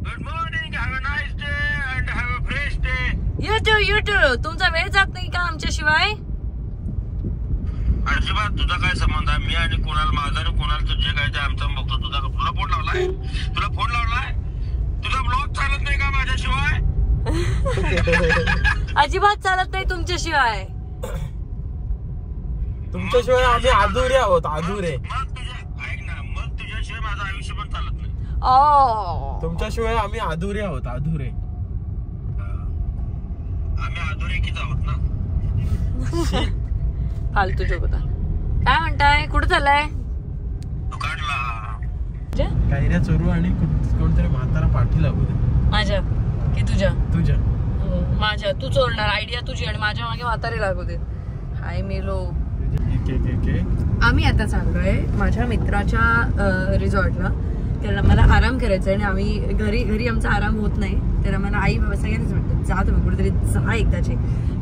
Good morning, have a nice day and have a fresh day. YouTube तुमचा वेळ जात नाही का आमच्याशिवाय? अजिबात. तुझा काय संबंध आहे? मी आणि कोणाला, माझा आणि कोणाला जे काय ते आमचं बघतो. तुला फोन लावलाय? तुझा ब्लॉग चालत नाही का माझ्याशिवाय? अजिबात चालत नाही तुमच्याशिवाय. तुमच्याशिवाय आम्ही अधुरे आहोत, अधुरे. मग ऐक ना, मग तुझ्याशिवाय माझं आयुष्य पण चालत नाही. तुमच्याशिवाय आम्ही अधुरे आहोत, अधुरे. आम्ही अधोरेखित आहोत ना. फालतू जोक होता. काय म्हणताय? कुठं चाललाय? दुकानला. कैऱ्या चोरू आणि कोणतरी म्हातारा पाठी लागू दे. माझ्या की तुझ्या? तुझ्या. माझ्या. तू चोरणार. आयडिया तुझी आणि माझ्या मागे म्हातारे लागू दे. हाय मेलो. आम्ही आता चाललोय माझ्या मित्राच्या रिसॉर्टला. कारण मला आराम करायचा आहे आणि आम्ही घरी आमचा आराम होत नाही. तर आम्हाला आई बाबा सगळ्यांनीच म्हणतात जा तुम्ही कुठेतरी जा एकदाचे.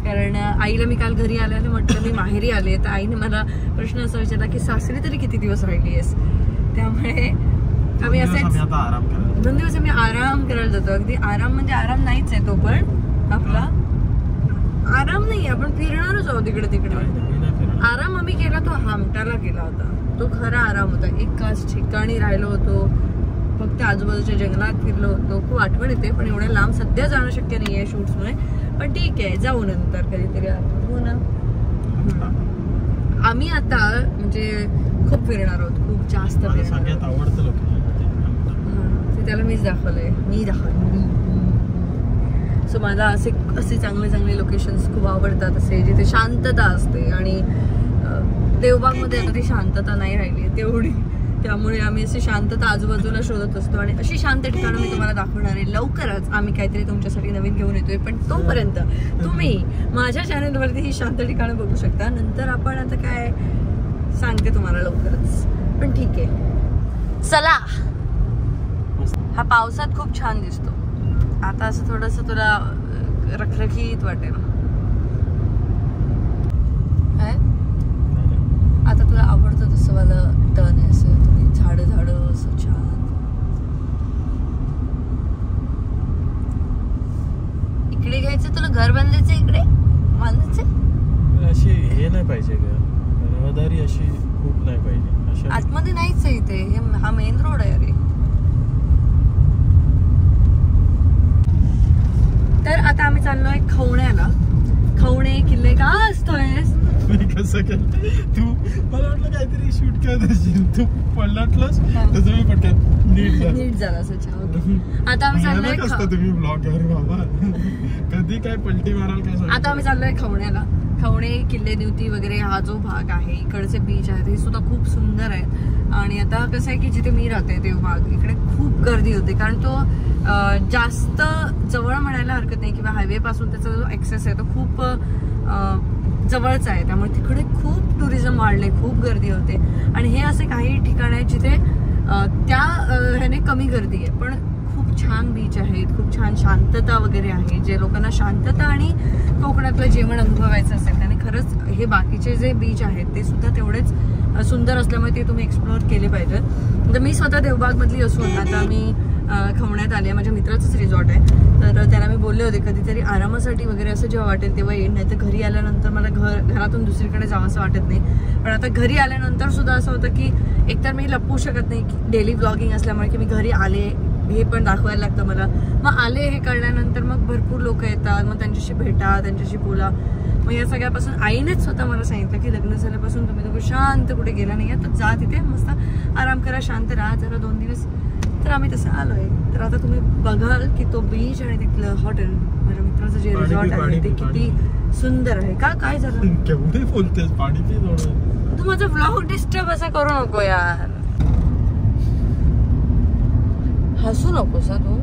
कारण आईला मी काल घरी आल्याने म्हटलं मी माहेरी आले. तर आईने मला प्रश्न असा विचारला की सासरी तरी किती दिवस राहिली आहेस. त्यामुळे आम्ही असेच 2 दिवस आम्ही आराम करायला जातो. अगदी आराम म्हणजे आराम नाहीच आहे तो, पण आपला आराम नाही. आपण फिरणारच आहोत इकडे तिकडे. आराम आम्ही केला तो हमटाला केला होता. तो खरा आराम होता. एकाच ठिकाणी राहिलो होतो, फक्त आजूबाजूच्या जंगलात फिरलो होतो. खूप आठवण येते, पण एवढ्या लांब सध्या जाणं शक्य नाही आहे शूट्समुळे. पण ठीक आहे, जाऊ नंतर कधीतरी. हो ना. आम्ही आता म्हणजे खूप फिरणार आहोत, खूप जास्त फिरणार आहोत. ते त्याला मीच दाखवलंय. सो मला असे चांगले लोकेशन्स खूप आवडतात, असे जिथे शांतता असते. आणि देवबागमध्ये आता ती शांतता नाही राहिली तेवढी. त्यामुळे आम्ही अशी शांतता आजूबाजूला शोधत असतो आणि अशी शांत ठिकाणं मी तुम्हाला दाखवणार आहे. लवकरच आम्ही काहीतरी तुमच्यासाठी नवीन घेऊन येतोय. पण तोपर्यंत तुम्ही माझ्या चॅनलवरती ही शांत ठिकाणं बघू शकता. नंतर आपण आता काय सांगते तुम्हाला लवकरच. पण ठीक आहे, चला. हा पावसात खूप छान दिसतो. आता असं थोडंसं तुला रखरखीत वाटेल. आता तुला आवडतं तसं मला टर्न आहे असं. तुम्ही झाडं असं छान. इकडे घ्यायचं तुला, घर बांधायचं इकडे बांधायचं. अशी हे नाही पाहिजे का, रहदारी अशी खूप नाही पाहिजे. आतमध्ये नाहीच आहे इथे. हा मेन रोड आहे रे. तर आता आम्ही चाललोय खवण्याला. खवणे किल्ले का असतोय कसं केलं तू? मला वाटलं काहीतरी शूट करत असेल, तू पलटलंस तसं मी पटकन नीट झाला असं. आता आम्ही चाललोय. तुम्ही ब्लॉगर बाबा, कधी काय पलटी माराल काय. आता आम्ही चाललोय खवण्याला. खवणे किल्ले दिवती वगैरे हा जो भाग आहे, इकडचे बीच आहेत हे सुद्धा खूप सुंदर आहेत. आणि आता कसं आहे की जिथे मी राहते देवबाग, इकडे खूप गर्दी होते. कारण तो जास्त जवळ म्हणायला हरकत नाही किंवा हायवे पासून त्याचा जो ऍक्सेस आहे तो खूप जवळचा आहे. त्यामुळे तिकडे खूप टुरिझम वाढले, खूप गर्दी होते. आणि हे असे काही ठिकाण आहेत जिथे त्या ह्याने कमी गर्दी आहे, पण खूप छान बीच आहेत, खूप छान शांतता वगैरे आहे. जे लोकांना शांतता आणि कोकणातलं जेवण अनुभवायचं असेल त्याने खरंच हे बाकीचे जे बीच आहेत ते सुद्धा तेवढेच सुंदर असल्यामुळे ते तुम्ही एक्सप्लोअर केले पाहिजे. तर मी स्वतः देवबागमधली असून आता मी खवण्यात आले. माझ्या मित्राचंच रिसॉर्ट आहे. तर त्याला मी बोलले होते कधीतरी आरामासाठी वगैरे असं जेव्हा वाटेल तेव्हा येईल. नाही तर घरी आल्यानंतर मला घरातून दुसरीकडे जावं असं वाटत नाही. पण आता घरी आल्यानंतर सुद्धा असं होतं की एकतर मी लपवू शकत नाही की डेली ब्लॉगिंग असल्यामुळे की मी घरी आले हे पण दाखवायला लागतं मला. मग आले हे कळल्यानंतर मग भरपूर लोक येतात, मग त्यांच्याशी भेटा, त्यांच्याशी बोला. मग या सगळ्यापासून आईनेच स्वतः मला सांगितलं की लग्न झाल्यापासून तुम्ही दोघं शांत कुठे गेला नाही तर जा तिथे मस्त आराम करा, शांत राहा जरा 2 दिवस. तर आम्ही तसं आलोय. तर आता तुम्ही बघाल की तो बीच आणि तिथलं हॉटेल, माझ्या मित्राचं जे रिसॉर्ट आहे ते किती सुंदर आहे. का काय झालं? केवढे बोलतेस, पाणी पी थोडं. तू माझा व्लॉग डिस्टर्ब असं करू नको यार. हसू नकोस तू.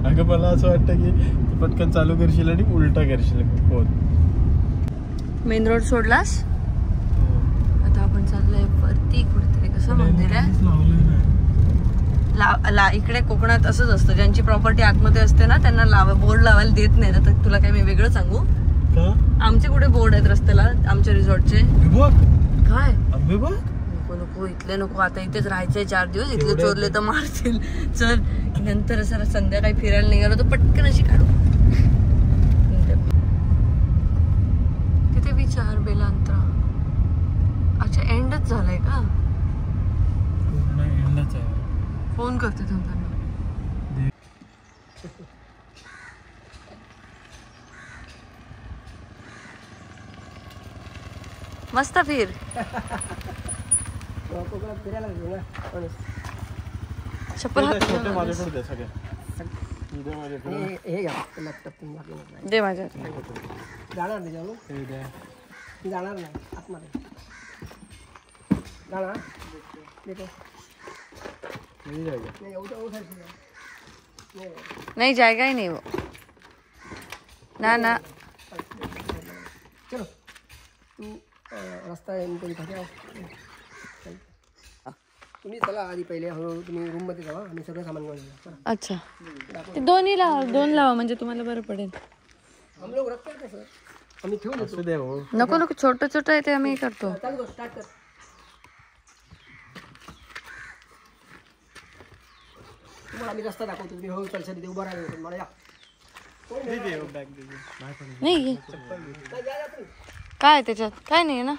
अगं मला असं वाटतं की तू पटकन चालू करशील आणि उलटा करशील फोन. Main road सोडलास. आता आपण चाललोय वरती कुठेतरी. कसं मंदिर आहे इकडे कोकणात असंच असतं. ज्यांची प्रॉपर्टी आतमध्ये असते ना त्यांना बोर्ड लावायला देत नाही. तर तुला काय मी वेगळं सांगू? आमचे कुठे बोर्ड आहेत रस्त्याला आमच्या रिसॉर्टचे? काय नको नको इथले नको, आता इथेच राहायचंय 4 दिवस, इथले चोरले तर मारतील, चल नंतर सर संध्याकाळी फिरायला निघालो तर पटकन अशी काढू. किती विचार बेलांतरा. अच्छा एंडच झालाय का? फोन करते थांबताना. मस्त फिर. चप्पल दे माझ्या. जाणार नाही जाणार नाही आतमध्ये जाणार नहीं जाएगा ही नहीं वो ना ना. चलो तू रस्ता तुम्ही चला आधी पहिले हळूहळू तुम्ही रूम मध्ये जावा आणि सगळं सामान घेऊन जा. अच्छा ते दोन्ही लावा, 2 लावा म्हणजे तुम्हाला बरं पडेल. हम लोग रखते हैं सर, आम्ही ठेवून देतो. नको नको छोटं छोटं आहे ते आम्ही करतो. चालू कर, स्टार्ट कर. तुम्हाला आम्ही रस्ता दाखवतो, तुम्ही हळू चालशाल, तिथे उभं राहायला मला या. नाही काय त्याच्यात काय नाही ना,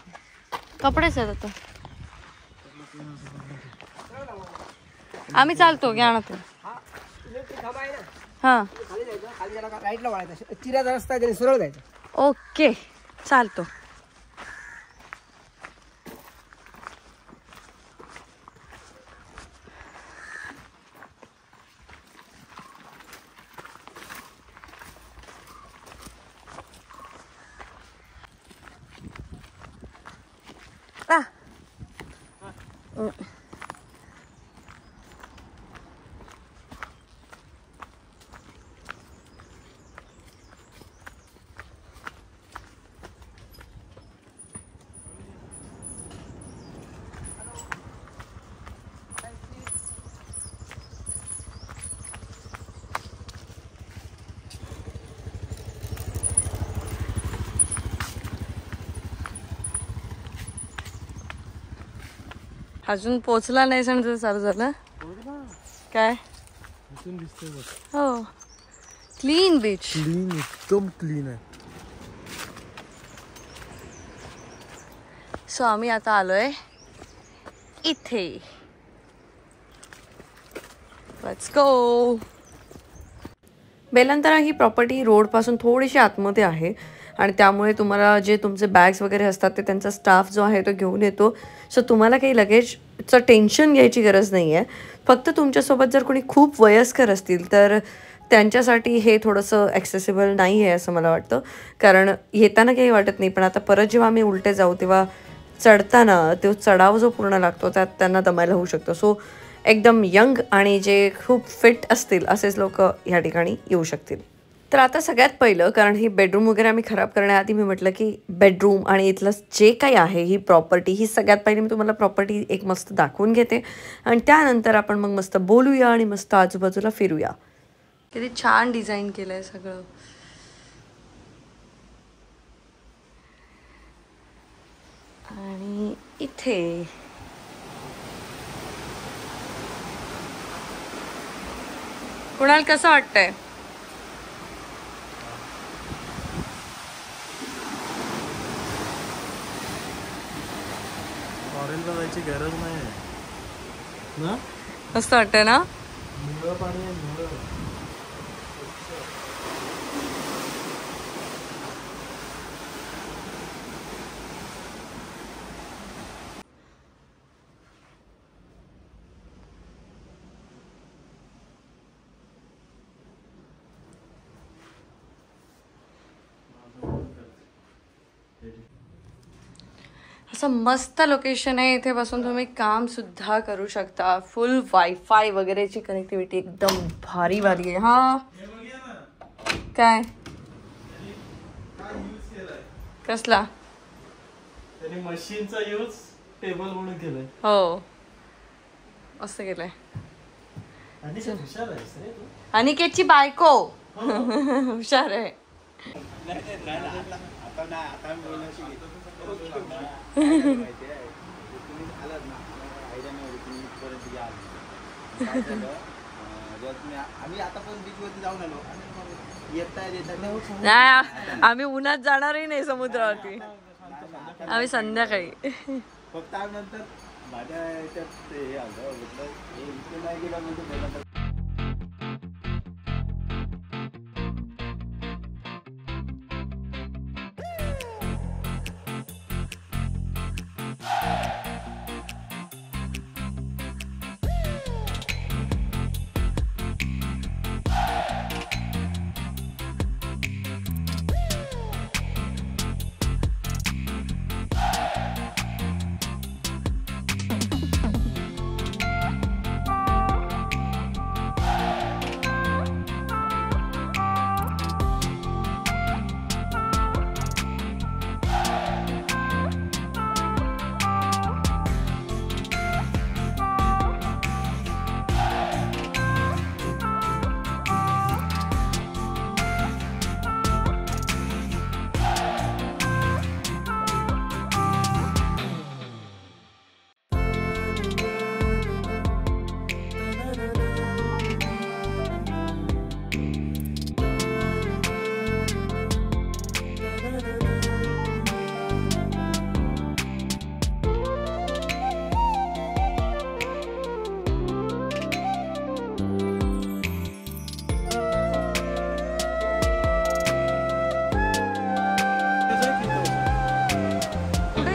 कपडेच आहेत आता. आम्ही चालतो घ्या ना. हा खाली जायचं, खाली गेला का राईटला वळायचं, चिराचा रस्ता आहे त्याने सरळ जायचं. ओके चालतो. अजून पोचला नाही समजा चालू झालं काय. हो क्लीन बीच, क्लीन एकदम क्लीन आहे. सो आम्ही आता आलोय इथे. Let's go. बेलांतरा ही प्रॉपर्टी रोड पासून थोडीशी आतमध्ये आहे आणि त्यामुळे तुम्हाला जे तुमचे बॅग्स वगैरे असतात ते त्यांचा स्टाफ जो आहे तो घेऊन येतो. सो तुम्हाला काही लगेजचं टेन्शन घ्यायची गरज नाही आहे. फक्त तुमच्यासोबत जर कोणी खूप वयस्कर असतील तर त्यांच्यासाठी हे थोडंसं ॲक्सेसिबल नाही आहे असं मला वाटतं. कारण येताना काही वाटत नाही, पण आता परत जेव्हा आम्ही उलटे जाऊ तेव्हा चढताना तो चढाव जो पूर्ण लागतो त्यात त्यांना दमायला होऊ शकतो. सो एकदम यंग आणि जे खूप फिट असतील असेच लोक ह्या ठिकाणी येऊ शकतील. तर आता सगळ्यात पहिलं, कारण ही बेडरूम वगैरे आम्ही खराब करण्याआधी मी म्हटलं की बेडरूम आणि इथलं जे काही आहे ही प्रॉपर्टी, ही सगळ्यात पहिले मी तुम्हाला प्रॉपर्टी एक मस्त दाखवून घेते आणि त्यानंतर आपण मग मस्त बोलूया आणि मस्त आजूबाजूला फिरूया. किती छान डिझाईन केलं आहे सगळं. आणि इथे कुणाल कसं वाटतंय? फॉरेनला जायची गरज नाही ना. मस्त वाटतंय ना. निळं पाणी आहे, निळं. असं मस्त लोकेशन आहे. इथे बसून तुम्ही काम सुद्धा करू शकता. फुल वायफाय वगैरेची कनेक्टिव्हिटी एकदम भारी भारी आहे. हा काय कसला त्याने मशीनचा यूज टेबल म्हणून केलाय. हो मस्त केलंय. हुशार आहेस रे तू. अनिकेतची बायको हुशार आहे. काय झालं, जेव्हा आम्ही आता पण बीच वरती जाऊन आलो आणि येता नाही आम्ही उन्हात जाणारही नाही समुद्रावरती, आम्ही संध्याकाळी. फक्त आम्ही नंतर माझ्या याच्यात हे आलं म्हटलं हे इथे नाही गेला म्हणजे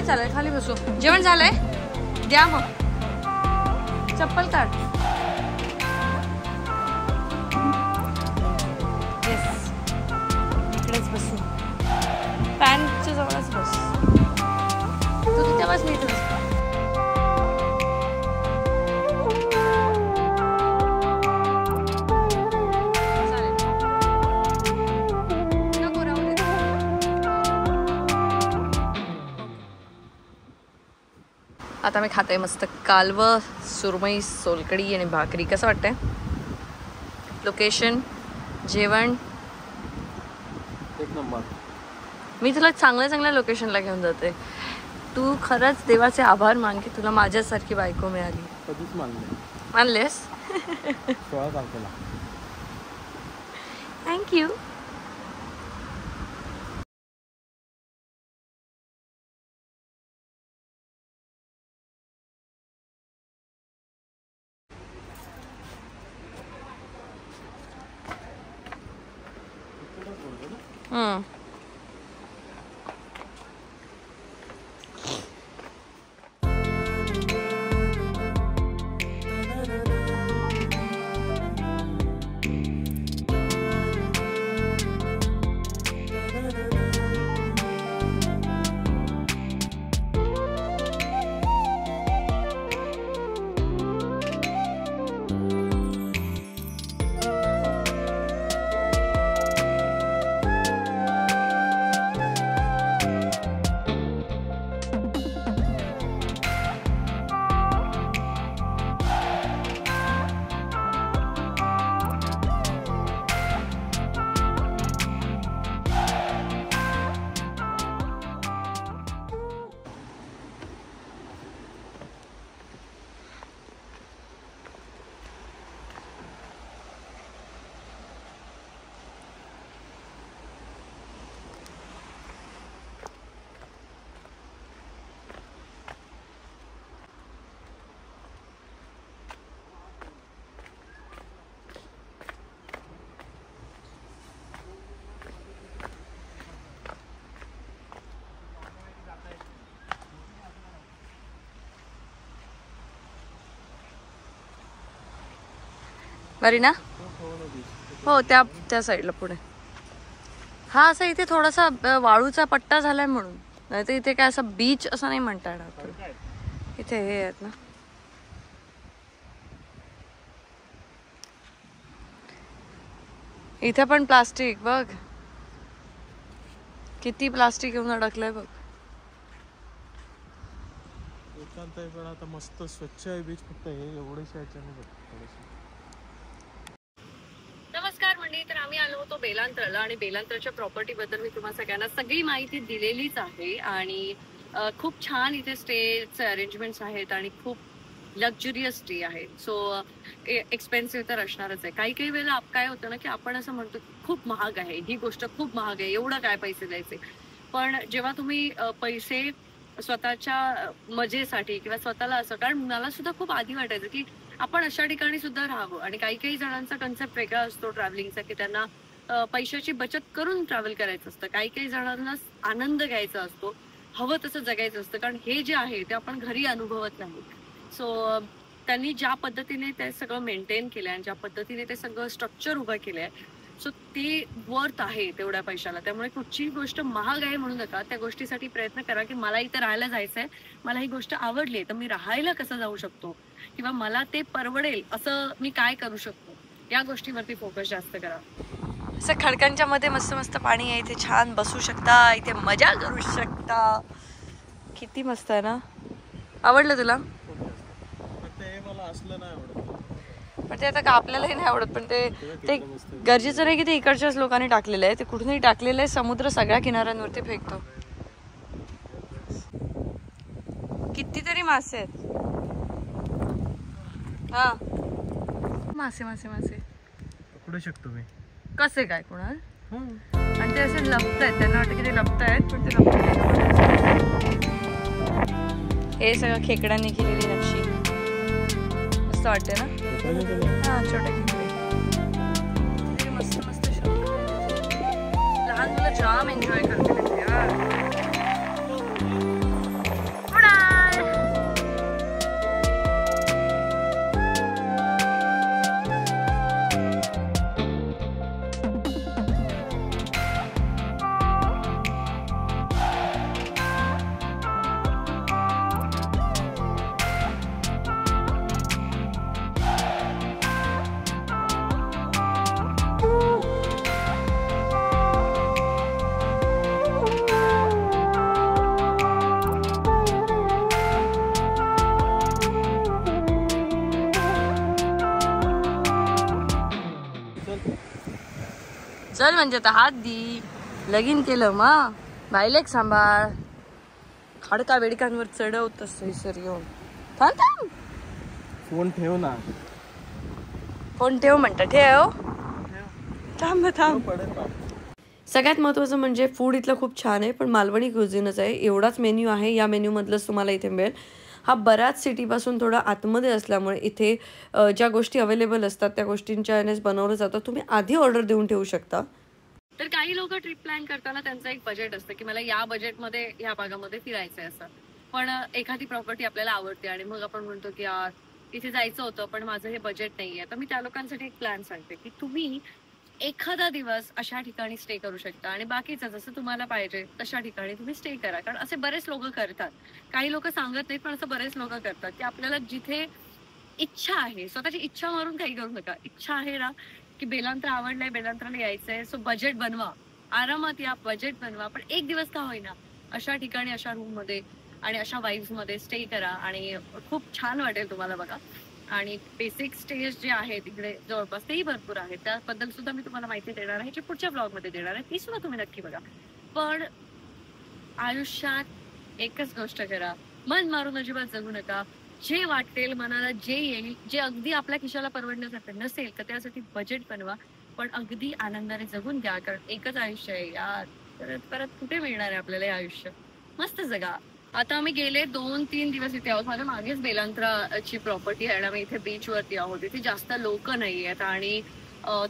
चालेल, खाली बसू. जेवण झालंय, द्या मग. चप्पल काढ. येस, इकडेच बसू. पॅनच्या जवळच बस. तू तिथे बस, मी इथे बस. आता मी खाते मस्त कालवं, सुरमई, सोलकडी आणि भाकरी. कसं वाटतंय? लोकेशन, जेवण एक नंबर. मी तुला चांगल्या चांगल्या लोकेशनला घेऊन जाते. तू खरंच देवाचे आभार मान की तुला माझ्यासारखी बायको मिळाली. कधीच मानले. मानलेस? 16 तारखेला. थँक्यू. बरी ना? हो, त्या साईडला पुढे. हा असं इथे थोडासा वाळूचा पट्टा झालाय म्हणून, नाही तर इथे काय असं बीच असं नाही म्हणता येणार. इथे हे आहेत ना, इथे पण प्लास्टिक बघ, किती प्लास्टिक येऊन अडकलंय बघ. पण आता मस्त स्वच्छ आहे बीच, फक्त हे एवढेच याच्याने. नमस्कार मंडळी, तर आम्ही आलो होतो बेलांतरला आणि बेलांतरच्या प्रॉपर्टी बद्दल मी तुम्हाला सगळ्यांना सगळी माहिती दिलेलीच आहे. आणि खूप छान इथे स्टेचे अरेंजमेंट्स आहेत आणि खूप लक्झरियस स्टे आहे. सो एक्सपेन्सिव्ह तर असणारच आहे. काही काही वेळेला काय होतं ना की आपण असं म्हणतो खूप महाग आहे, ही गोष्ट खूप महाग आहे, एवढं काय पैसे द्यायचे. पण जेव्हा तुम्ही पैसे स्वतःच्या मजेसाठी किंवा स्वतःला असं, कारण मला सुद्धा खूप आधी वाटायचं की आपण अशा ठिकाणी सुद्धा राहावं. आणि काही काही जणांचा कन्सेप्ट वेगळा असतो ट्रॅव्हलिंगचा, की त्यांना पैशाची बचत करून ट्रॅव्हल करायचं असतं. काही काही जणांना आनंद घ्यायचा असतो, हवं तसं जगायचं असतं. कारण हे जे आहे ते आपण घरी अनुभवत नाही. सो त्यांनी ज्या पद्धतीने ते सगळं मेंटेन केलंय आणि ज्या पद्धतीने ते सगळं स्ट्रक्चर उभं केलंय, सो ते वर्थ आहे तेवढ्या पैशाला. त्यामुळे कुठचीही गोष्ट महाग आहे म्हणू नका. त्या गोष्टीसाठी प्रयत्न करा की मला इथं राहायला जायचंय, मला ही गोष्ट आवडली, तर मी राहायला कसं जाऊ शकतो किंवा मला ते परवडेल असं मी काय करू शकतो, या गोष्टीवरती फोकस जास्त करा. असं खडकांच्या मध्ये मस्त मस्त पाणी आहे, इथे छान बसू शकता, इथे मजा करू शकता. किती मस्त आहे ना. आवडलं तुला? ते मला असलं नाही आवडत. पण ते आता का आपल्यालाही नाही आवडत, पण ते गरजेचं नाही की ते इकडच्याच लोकांनी टाकलेलं आहे, ते कुठूनही टाकलेलं आहे. समुद्र सगळ्या किनाऱ्यांवरती फेकतो. कितीतरी मासे आहेत. हा, मासे मासे मासे पकडू शकतो मी. कसे काय कोणाल? आणि ते असे लपत आहेत, त्यांना वाटतं की ते लपत आहेत, पण ते लपत नाही. हे सगळं खेकड्यांनी केलेली नक्षी मस्त वाटते ना. हा, छोटे खेकडे तिथे मस्त मस्त शॉप. लहान मुलं जाम एन्जॉय करते तिथे. चल म्हणजे आता हात दी, लगीन केलं मग बायलेक सांभाळ. खडका बेडकांवर चढवत सर येऊन. थांब थांब, फोन ठेव ना. फोन ठेव म्हणता, ठेव. थांब थांब. सगळ्यात महत्त्वाचं म्हणजे फूड इथलं खूप छान आहे, पण मालवणी क्युझिनच आहे. एवढाच मेन्यू आहे, या मेन्यू मधलंच तुम्हाला इथे मिळेल. हा बऱ्याच सिटीपासून थोडा आतमध्ये असल्यामुळे इथे ज्या गोष्टी अवेलेबल असतात त्या गोष्टींच्या यानेच बनवलं जातं. तुम्ही आधी ऑर्डर देऊन ठेवू शकता. तर काही लोक ट्रिप प्लॅन करताना त्यांचं एक बजेट असतं की मला या बजेटमध्ये या भागामध्ये फिरायचं आहे असं. पण एखादी प्रॉपर्टी आपल्याला आवडते आणि मग आपण म्हणतो की यार इथे जायचं होतं पण माझं हे बजेट नाहीये. तर मी त्या लोकांसाठी एक प्लॅन सांगते की तुम्ही एखादा दिवस अशा ठिकाणी स्टे करू शकता आणि बाकीचं जसं तुम्हाला पाहिजे तशा ठिकाणी तुम्ही स्टे करा. कारण असे बरेच लोक करतात, काही लोक सांगत नाहीत पण असं बरेच लोक करतात की आपल्याला जिथे इच्छा आहे, स्वतःची इच्छा मारून काही करू नका. इच्छा आहे ना की बेलांत्र आवडलंय, बेलांत्राला यायचंय, सो बजेट बनवा, आरामात या, बजेट बनवा, पण एक दिवस का होईना अशा ठिकाणी अशा रूम मध्ये आणि अशा वाईब्स मध्ये स्टे करा आणि खूप छान वाटेल तुम्हाला बघा. आणि बेसिक स्टेज जे आहे तिकडे जवळपास तेही भरपूर आहे, त्याबद्दल सुद्धा मी तुम्हाला माहिती देणार आहे, जी पुढच्या ब्लॉग मध्ये देणार आहे, ती सुद्धा तुम्ही नक्की बघा. पण आयुष्यात एकच गोष्ट करा, मन मारून अजिबात जगू नका. जे वाटेल मनाला, जे येईल, जे अगदी आपल्या खिशाला परवडण्यासारखं नसेल तर त्यासाठी बजेट बनवा, पण अगदी आनंदाने जगून घ्या. कारण एकच आयुष्य आहे यार, परत परत कुठे मिळणार आहे आपल्याला हे आयुष्य. मस्त जगा. आता आम्ही गेले 2-3 दिवस इथे आहोत. माझ्या मागेच बेलांत्राची प्रॉपर्टी आहे आणि आम्ही इथे बीच वरती आहोत. इथे जास्त लोक नाही आहेत आणि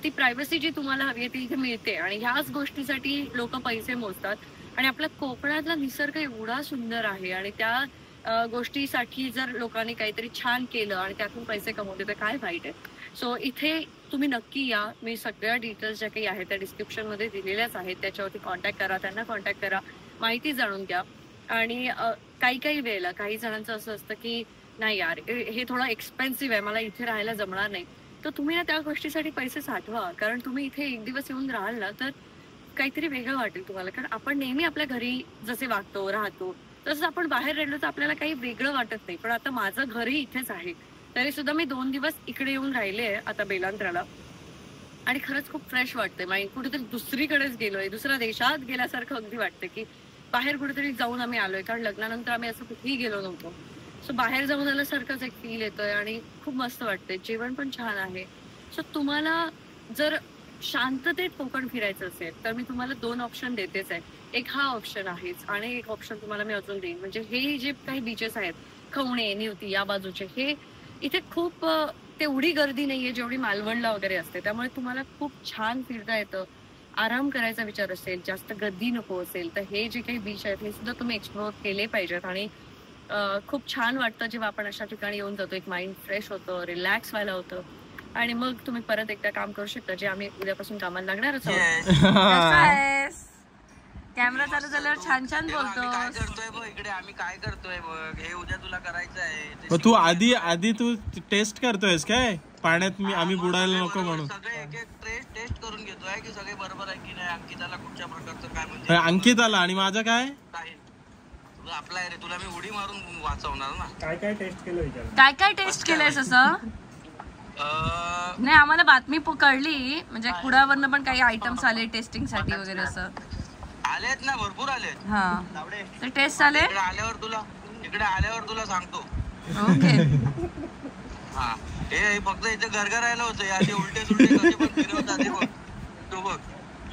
ती प्रायव्हसी जी तुम्हाला हवी आहे ती इथे मिळते आणि ह्याच गोष्टीसाठी लोक पैसे मोजतात. आणि आपल्या कोकणातला निसर्ग एवढा सुंदर आहे आणि त्या गोष्टीसाठी जर लोकांनी काहीतरी छान केलं आणि त्यातून पैसे कमवले तर काय वाईट आहे. सो इथे तुम्ही नक्की या. मी सगळ्या डिटेल्स ज्या काही आहेत त्या डिस्क्रिप्शन मध्ये दिलेल्याच आहेत, त्याच्यावरती कॉन्टॅक्ट करा, त्यांना कॉन्टॅक्ट करा, माहिती जाणून घ्या. आणि काही काही वेळेला काही जणांचं असं असतं की नाही यार हे थोडं एक्सपेन्सिव्ह आहे, मला इथे राहायला जमणार नाही, तर तुम्ही ना त्या गोष्टीसाठी पैसे साठवा. कारण तुम्ही इथे एक दिवस येऊन राहाल ना तर काहीतरी वेगळं वाटेल तुम्हाला. कारण आपण नेहमी आपल्या घरी जसे वागतो राहतो तसंच आपण बाहेर राहिलो तर आपल्याला काही वेगळं वाटत नाही. पण आता माझं घरही इथेच आहे, तरी सुद्धा मी 2 दिवस इकडे येऊन राहिले आहे आता बेलांत्राला आणि खरंच खूप फ्रेश वाटते. माहिती कुठेतरी दुसरीकडेच गेलोय, दुसऱ्या देशात गेल्यासारखं अगदी वाटतं की बाहेर कुठेतरी जाऊन आम्ही आलोय. कारण लग्नानंतर आम्ही असं कुठेही गेलो नव्हतो. सो बाहेर जाऊन आल्यासारखंच एक फील येतोय आणि खूप मस्त वाटतंय. जेवण पण छान आहे. सो तुम्हाला जर शांततेत कोकण फिरायचं असेल तर मी तुम्हाला 2 ऑप्शन देतेच आहे. एक हा ऑप्शन आहेच आणि एक ऑप्शन तुम्हाला मी अजून देईन. म्हणजे हे जे काही बीचेस आहेत, खवणे, निवती या बाजूचे, हे इथे खूप तेवढी गर्दी नाहीये जेवढी मालवणला वगैरे असते. त्यामुळे तुम्हाला खूप छान फिरता येतं. आराम करायचा विचार असेल, जास्त गर्दी नको असेल तर हे जे काही बीच आहेत हे सुद्धा तुम्ही एक्सप्लोअर केले पाहिजेत. आणि खूप छान वाटतं जेव्हा आपण अशा ठिकाणी येऊन जातो. एक माइंड फ्रेश होतं, रिलॅक्स व्हायला होतं आणि मग तुम्ही परत एकदा काम करू शकता, जे आम्ही उद्यापासून कामाला लागणारच आहोत. कॅमेरा चालू झाल्यावर छान छान बोलतो. काय करतोय बघ इकडे, आम्ही काय करतोय बघ, हे उद्या तुला करायचं आहे. तू आधी तू टेस्ट करतोयस काय पाण्यात? आम्ही बुडायला नको म्हणून सगळे एक एक टेस्ट करून घेतोय की सगळे बरोबर आहे की नाही. अंकिताला कुठच्या प्रकारचं काय म्हणजे अंकिताला आणि माझं काय आपला आहे रे, तुला मी उडी मारून वाचवणार ना. काय काय टेस्ट केलं विचार. काय टेस्ट केलंयस असं? नाही, आम्हाला बातमी कळली म्हणजे कुडावरनं पण काही आयटम्स आले टेस्टिंग साठी वगैरे असं. आलेत ना, भरपूर आलेत. हा, ते टेस्ट आले. इकडे आल्यावर तुला सांगतो. ओके. हा, हे फक्त इथे गरगरायला होतं. याचे उलटे सुलटे कसे पण फिरवतात. बघ तू, बघ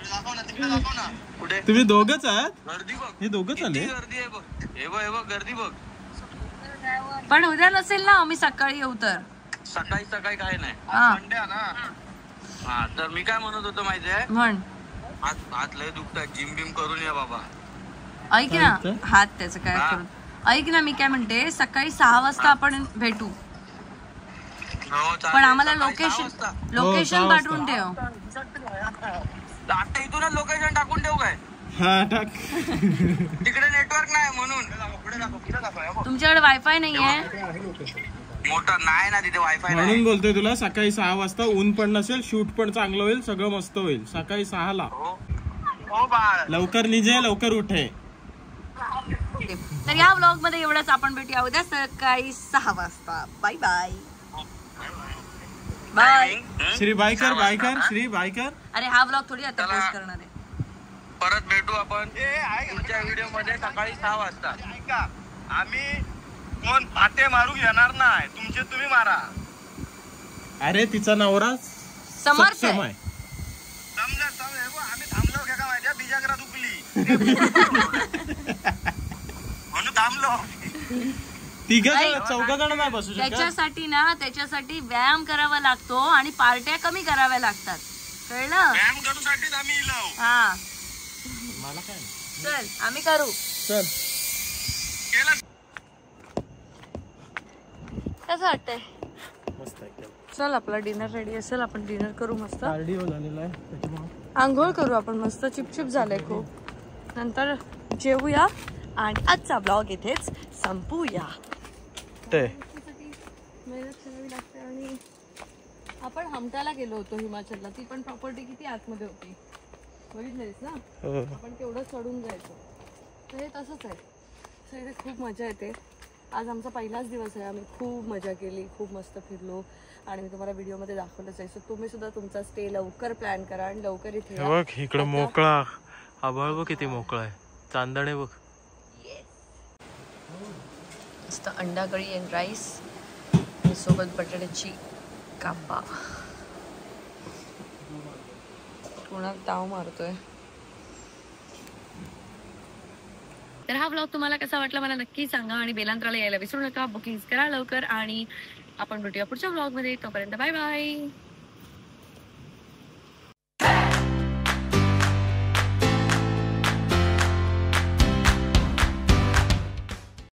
दाखव ना, तिकडे दाखव ना. कुठे? तुम्ही दोघंच आहात? गर्दी बघ, हे दोघंच आले. गर्दी आहे बघ. हे बघ गर्दी बघ. पण उद्या नसेल ना, आम्ही सकाळी येऊ तर. सकाळी काय नाही, हा. संडे आहे ना. हा, तर मी काय म्हणत होतो माहितीये, म्हण. हात लय दुखतात, जिम बिम करून या बाबा. ऐक ना, हात त्याचं काय करून. ऐक ना, मी काय म्हणते, सकाळी 6 वाजता आपण भेटू. पण आम्हाला लोकेशन पाठवून ठेव. आता इथूनच लोकेशन टाकून ठेवू काय? हा, टाक. तिकडे नेटवर्क नाही म्हणून. तुमच्याकडे वायफाय नाहीये? मोठा नाही ना तिथे वायफाय नाही. म्हणून बोलतोय तुला, सकाळी 6 वाजता ऊन पण नसेल, शूट पण चांगलं होईल, सगळं मस्त होईल. सकाळी 6 ला. हो बाळ, लवकर निघे, लवकर उठे. तर या व्लॉग मध्ये एवढंच. आपण भेटूया उद्या सकाळी 6 वाजता. Bye bye. Bye. Shri Baykar Shri Baykar. अरे हा व्लॉग थोडी आता पोस्ट करणार आहे. परत भेटू आपण पुढच्या व्हिडिओ मध्ये सकाळी 6 वाजता. ऐका, आम्ही कोण फाटे मारू येणार नाही, तुमचे तुम्ही मारा. अरे तिचा नवरा समर्थ आहे. आम्ही थांबलो का माहिती, बिजागरा दुखली म्हणून थांबलो. चौघ जण नाही बसू शकत. त्याच्यासाठी व्यायाम करावा लागतो आणि पार्ट्या कमी कराव्या लागतात, कळलं? व्यायाम करूसाठीच आम्ही इलो. हा, मला काय चल आम्ही करू. चल. कसं वाटतंय? मस्त आहे. चल, आपला डिनर रेडी असेल, आपण डिनर करू मस्त. कार्डिओ झालेला आहे त्याच्यामुळे आंघोळ करू आपण मस्त. चिपचिप झालंय खूप. नंतर जेवूया आणि आजचा ब्लॉग इथेच संपूया. मेहनत करावी लागते. आणि आपण हमटाला गेलो होतो हिमाचलला. ती पण प्रॉपर्टी किती आतमध्ये होती, बघितलीस ना? आपण केवढं चढून जायचो. तर हे तसंच आहे. तर इथे खूप मजा येते. आज आमचा पहिलाच दिवस आहे. आम्ही खूप मजा केली, खूप मस्त फिरलो आणि मी तुम्हाला व्हिडिओमध्ये दाखवलंच आहे. सो तुम्ही सुद्धा तुमचा स्टे लवकर प्लॅन करा आणि लवकर इथे या. बघ इकडं मोकळा आभाळ, बघ किती मोकळा आहे. चांदणे बघ. मस्त अंडा कढी अँड राईस आणि सोबत बटाट्याची कापा. कोणाला ताव मारतोय. तर हा व्लॉग तुम्हाला कसा वाटला मला नक्की सांगा आणि बेलांत्राला यायला विसरू नका. बुकिंग करा लवकर आणि आपण भेटूया पुढच्या व्लॉग मध्ये. तोपर्यंत बाय बाय.